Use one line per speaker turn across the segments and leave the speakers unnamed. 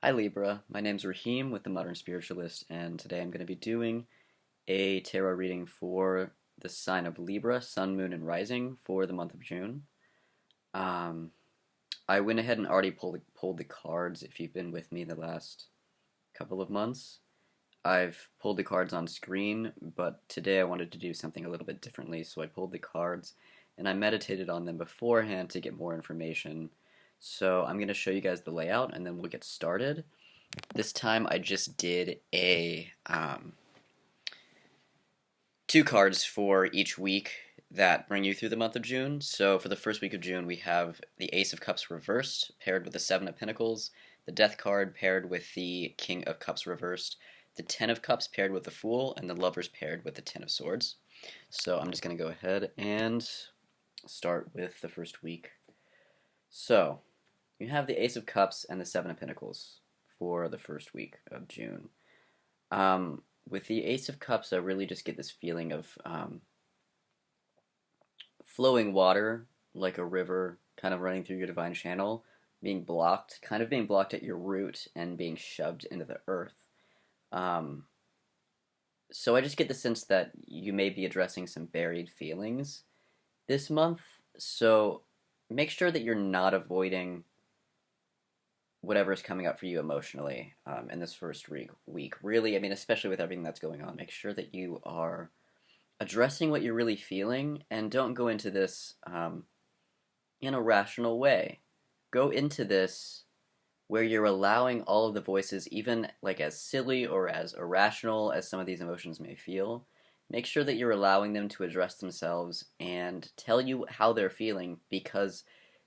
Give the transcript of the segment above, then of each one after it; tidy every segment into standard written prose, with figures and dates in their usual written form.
Hi Libra, my name's Raheem with the Modern Spiritualist, and today I'm going to be doing a tarot reading for the sign of Libra, Sun, Moon, and Rising for the month of June. Um, I went ahead and already pulled the cards if you've been with me the last couple of months. I've pulled the cards on screen, but today I wanted to do something a little bit differently, so I pulled the cards and I meditated on them beforehand to get more information. So I'm going to show you guys the layout and then we'll get started. This time I just did two cards for each week that bring you through the month of June. So for the first week of June, we have the Ace of Cups reversed, paired with the Seven of Pentacles, the Death card paired with the King of Cups reversed, the Ten of Cups paired with the Fool, and the Lovers paired with the Ten of Swords. So I'm just going to go ahead and start with the first week. So you have the Ace of Cups and the Seven of Pentacles for the first week of June. With the Ace of Cups, I really just get this feeling of flowing water, like a river, kind of running through your divine channel, being blocked, kind of being blocked at your root and being shoved into the earth. So I just get the sense that you may be addressing some buried feelings this month. So make sure that you're not avoiding whatever is coming up for you emotionally in this first week. Really, I mean, especially with everything that's going on, make sure that you are addressing what you're really feeling and don't go into this in a rational way. Go into this where you're allowing all of the voices, even like as silly or as irrational as some of these emotions may feel, make sure that you're allowing them to address themselves and tell you how they're feeling, because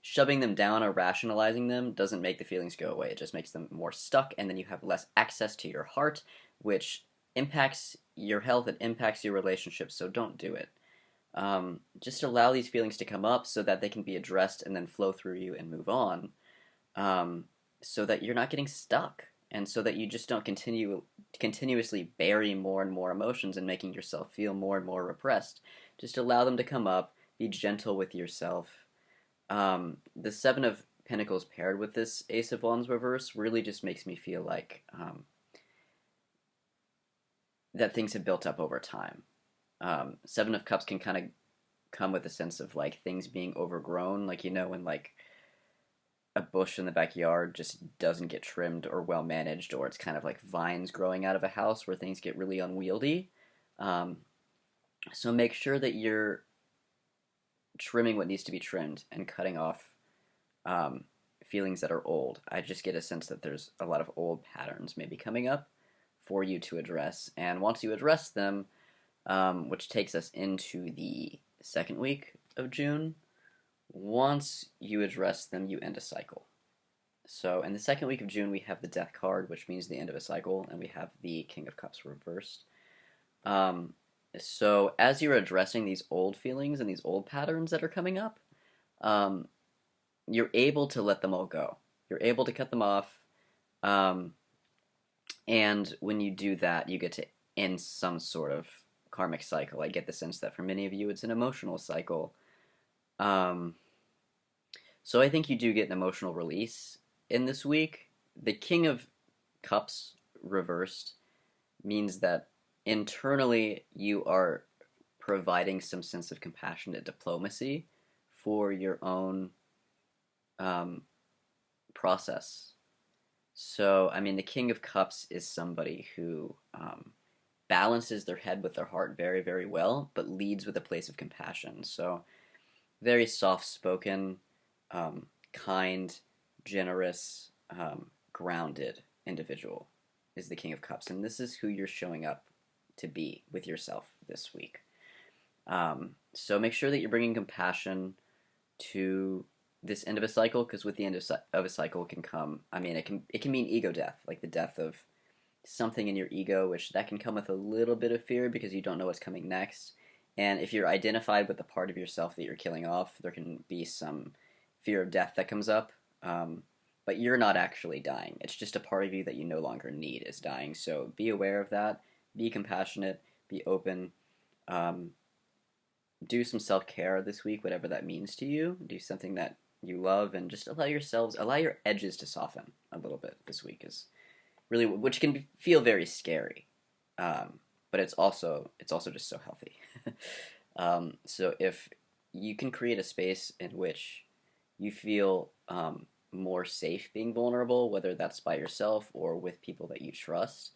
shoving them down or rationalizing them doesn't make the feelings go away. It just makes them more stuck, and then you have less access to your heart, which impacts your health, it impacts your relationships, so don't do it. Just allow these feelings to come up so that they can be addressed and then flow through you and move on, so that you're not getting stuck, and so that you just don't continuously bury more and more emotions and making yourself feel more and more repressed. Just allow them to come up, be gentle with yourself. The Seven of Pentacles paired with this Ace of Wands reverse really just makes me feel like that things have built up over time. Seven of Cups can kind of come with a sense of like things being overgrown, like when like a bush in the backyard just doesn't get trimmed or well managed, or it's kind of like vines growing out of a house where things get really unwieldy. So make sure that you're trimming what needs to be trimmed and cutting off feelings that are old. I just get a sense that there's a lot of old patterns maybe coming up for you to address. And once you address them, which takes us into the second week of June, once you address them, you end a cycle. So in the second week of June, we have the Death card, which means the end of a cycle, and we have the King of Cups reversed. So as you're addressing these old feelings and these old patterns that are coming up, you're able to let them all go. You're able to cut them off, and when you do that, you get to end some sort of karmic cycle. I get the sense that for many of you, it's an emotional cycle. So I think you do get an emotional release in this week. The King of Cups reversed means that internally you are providing some sense of compassionate diplomacy for your own process. So, I mean, the King of Cups is somebody who balances their head with their heart very, very well, but leads with a place of compassion. So, very soft-spoken, kind, generous, grounded individual is the King of Cups. And this is who you're showing up to be with yourself this week. So make sure that you're bringing compassion to this end of a cycle, because with the end of a cycle can come, I mean, it can mean ego death, like the death of something in your ego, which that can come with a little bit of fear because you don't know what's coming next. And if you're identified with the part of yourself that you're killing off, there can be some fear of death that comes up. But you're not actually dying. It's just a part of you that you no longer need is dying. So be aware of that. Be compassionate. Be open. Do some self-care this week, whatever that means to you. Do something that you love, and just allow your edges to soften a little bit this week is really, which can feel very scary, but it's also just so healthy. So if you can create a space in which you feel more safe being vulnerable, whether that's by yourself or with people that you trust,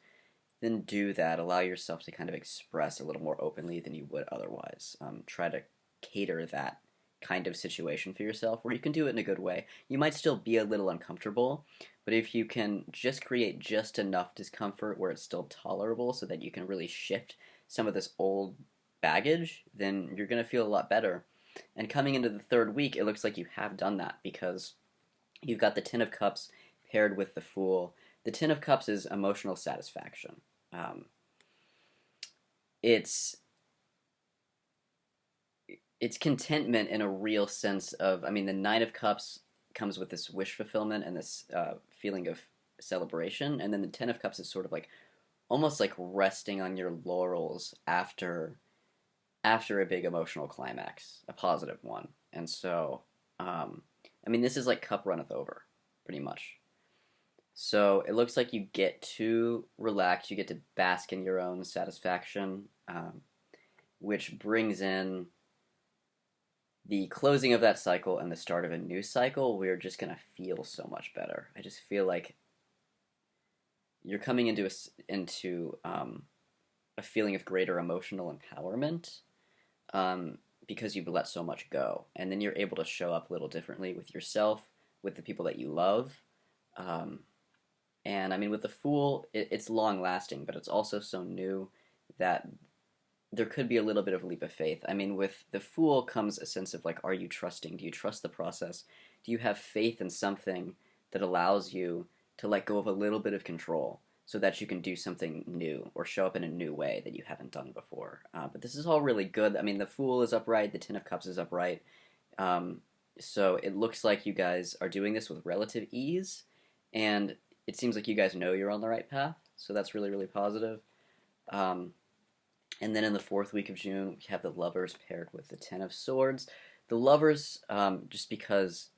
then do that. Allow yourself to kind of express a little more openly than you would otherwise. Try to cater that kind of situation for yourself where you can do it in a good way. You might still be a little uncomfortable, but if you can just create just enough discomfort where it's still tolerable so that you can really shift some of this old baggage, then you're going to feel a lot better. And coming into the third week, it looks like you have done that because you've got the Ten of Cups paired with the Fool. The Ten of Cups is emotional satisfaction. It's contentment in a real sense of, I mean, the Nine of Cups comes with this wish fulfillment and this feeling of celebration, and then the Ten of Cups is sort of like almost like resting on your laurels after a big emotional climax, a positive one. And so, I mean, this is like cup runneth over, pretty much. So it looks like you get to relax, you get to bask in your own satisfaction, which brings in the closing of that cycle and the start of a new cycle. We're just going to feel so much better. I just feel like you're coming into a feeling of greater emotional empowerment because you've let so much go. And then you're able to show up a little differently with yourself, with the people that you love. And I mean, with the Fool, it's long lasting, but it's also so new that there could be a little bit of a leap of faith. I mean, with the Fool comes a sense of like, are you trusting? Do you trust the process? Do you have faith in something that allows you to let go of a little bit of control so that you can do something new or show up in a new way that you haven't done before? But this is all really good. I mean, the Fool is upright, the Ten of Cups is upright. So it looks like you guys are doing this with relative ease, and it seems like you guys know you're on the right path. So that's really, really positive. And then in the fourth week of June, we have the Lovers paired with the Ten of Swords. The Lovers, just because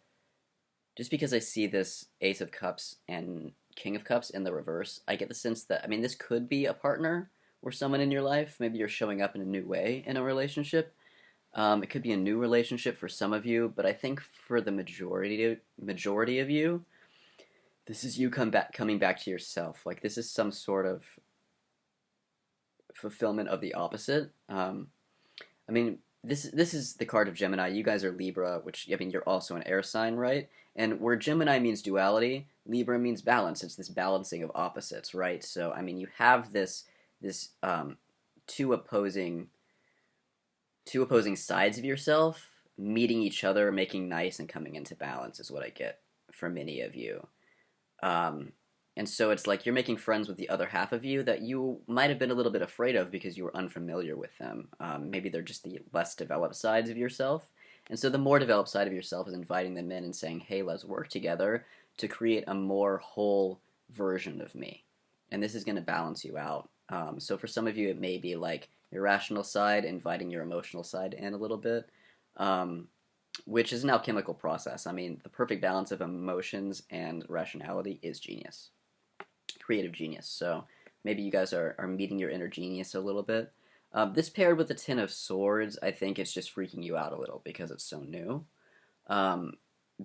I see this Ace of Cups and King of Cups in the reverse, I get the sense that, I mean, this could be a partner or someone in your life. Maybe you're showing up in a new way in a relationship. It could be a new relationship for some of you, but I think for the majority of you, this is you coming back to yourself. Like, this is some sort of fulfillment of the opposite. I mean, this is the card of Gemini. You guys are Libra, which, I mean, you're also an air sign, right? And where Gemini means duality, Libra means balance. It's this balancing of opposites, right? So, I mean, you have this two opposing sides of yourself meeting each other, making nice and coming into balance is what I get from many of you. And so it's like you're making friends with the other half of you that you might have been a little bit afraid of because you were unfamiliar with them. Maybe they're just the less developed sides of yourself. And so the more developed side of yourself is inviting them in and saying, hey, let's work together to create a more whole version of me. And this is going to balance you out. So for some of you, it may be like irrational side, inviting your emotional side in a little bit, which is an alchemical process. I mean, the perfect balance of emotions and rationality is genius. Creative genius. So maybe you guys are meeting your inner genius a little bit. This paired with the Ten of Swords, I think it's just freaking you out a little because it's so new.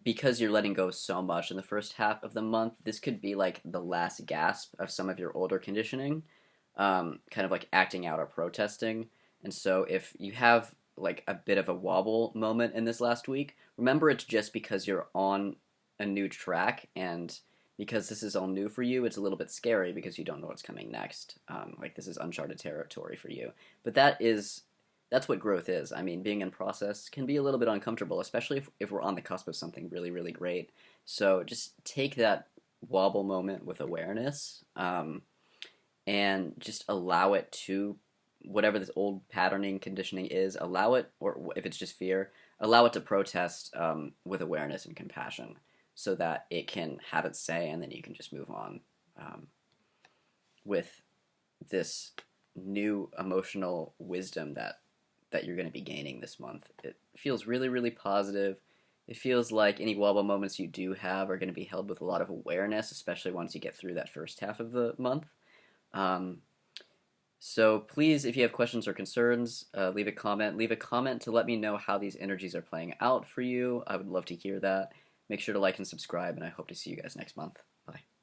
Because you're letting go so much in the first half of the month, this could be like the last gasp of some of your older conditioning, kind of like acting out or protesting. And so if you have like a bit of a wobble moment in this last week, remember it's just because you're on a new track, and because this is all new for you, it's a little bit scary because you don't know what's coming next. Like this is uncharted territory for you. But that's what growth is. I mean, being in process can be a little bit uncomfortable, especially if we're on the cusp of something really, really great. So just take that wobble moment with awareness, and just allow it to, whatever this old patterning conditioning is, allow it, or if it's just fear, allow it to protest with awareness and compassion so that it can have its say, and then you can just move on with this new emotional wisdom that you're going to be gaining this month. It feels really, really positive. It feels like any wobble moments you do have are going to be held with a lot of awareness, especially once you get through that first half of the month. Um, so please, if you have questions or concerns, leave a comment. Leave a comment to let me know how these energies are playing out for you. I would love to hear that. Make sure to like and subscribe, and I hope to see you guys next month. Bye.